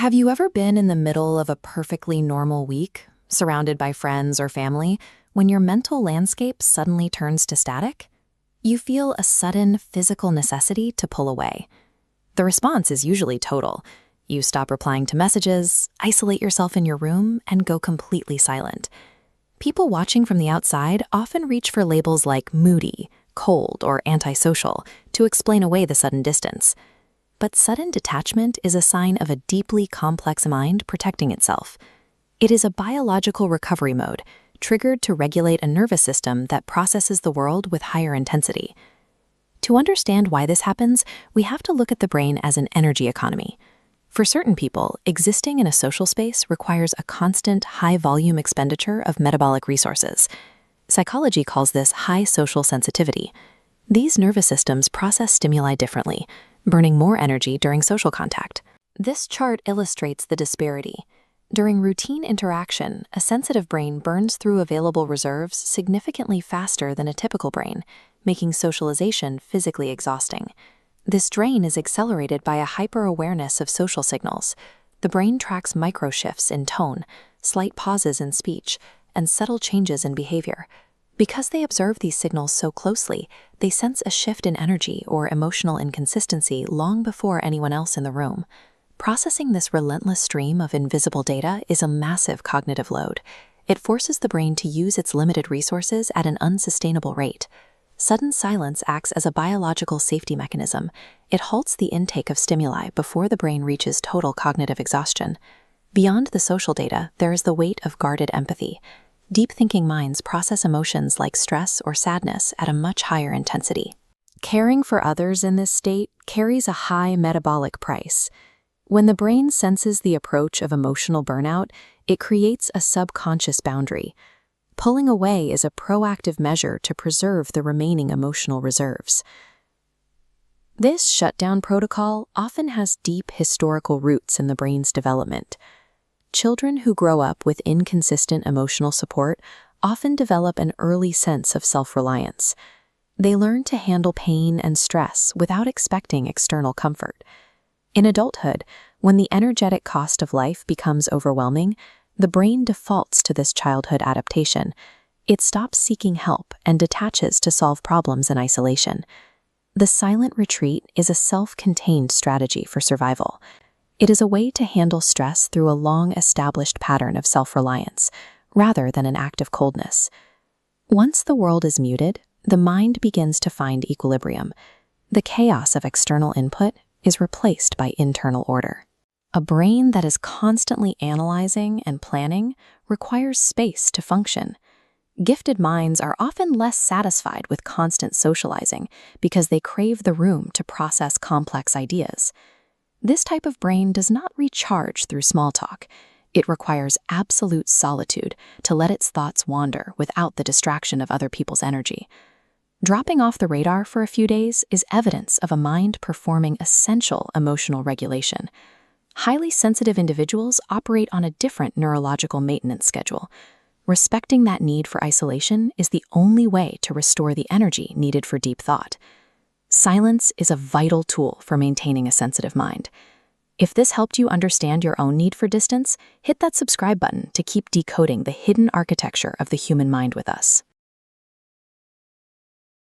Have you ever been in the middle of a perfectly normal week, surrounded by friends or family, when your mental landscape suddenly turns to static? You feel a sudden physical necessity to pull away. The response is usually total. You stop replying to messages, isolate yourself in your room, and go completely silent. People watching from the outside often reach for labels like moody, cold, or antisocial to explain away the sudden distance. But sudden detachment is a sign of a deeply complex mind protecting itself. It is a biological recovery mode, triggered to regulate a nervous system that processes the world with higher intensity. To understand why this happens, we have to look at the brain as an energy economy. For certain people, existing in a social space requires a constant, high-volume expenditure of metabolic resources. Psychology calls this high social sensitivity. These nervous systems process stimuli differently, burning more energy during social contact. This chart illustrates the disparity. During routine interaction, a sensitive brain burns through available reserves significantly faster than a typical brain, making socialization physically exhausting. This drain is accelerated by a hyper-awareness of social signals. The brain tracks micro-shifts in tone, slight pauses in speech, and subtle changes in behavior. Because they observe these signals so closely, they sense a shift in energy or emotional inconsistency long before anyone else in the room. Processing this relentless stream of invisible data is a massive cognitive load. It forces the brain to use its limited resources at an unsustainable rate. Sudden silence acts as a biological safety mechanism. It halts the intake of stimuli before the brain reaches total cognitive exhaustion. Beyond the social data, there is the weight of guarded empathy. Deep-thinking minds process emotions like stress or sadness at a much higher intensity. Caring for others in this state carries a high metabolic price. When the brain senses the approach of emotional burnout, it creates a subconscious boundary. Pulling away is a proactive measure to preserve the remaining emotional reserves. This shutdown protocol often has deep historical roots in the brain's development. Children who grow up with inconsistent emotional support often develop an early sense of self-reliance. They learn to handle pain and stress without expecting external comfort. In adulthood, when the energetic cost of life becomes overwhelming, the brain defaults to this childhood adaptation. It stops seeking help and detaches to solve problems in isolation. The silent retreat is a self-contained strategy for survival. It is a way to handle stress through a long-established pattern of self-reliance, rather than an act of coldness. Once the world is muted, the mind begins to find equilibrium. The chaos of external input is replaced by internal order. A brain that is constantly analyzing and planning requires space to function. Gifted minds are often less satisfied with constant socializing because they crave the room to process complex ideas. This type of brain does not recharge through small talk. It requires absolute solitude to let its thoughts wander without the distraction of other people's energy. Dropping off the radar for a few days is evidence of a mind performing essential emotional regulation. Highly sensitive individuals operate on a different neurological maintenance schedule. Respecting that need for isolation is the only way to restore the energy needed for deep thought. Silence is a vital tool for maintaining a sensitive mind. If this helped you understand your own need for distance, hit that subscribe button to keep decoding the hidden architecture of the human mind with us.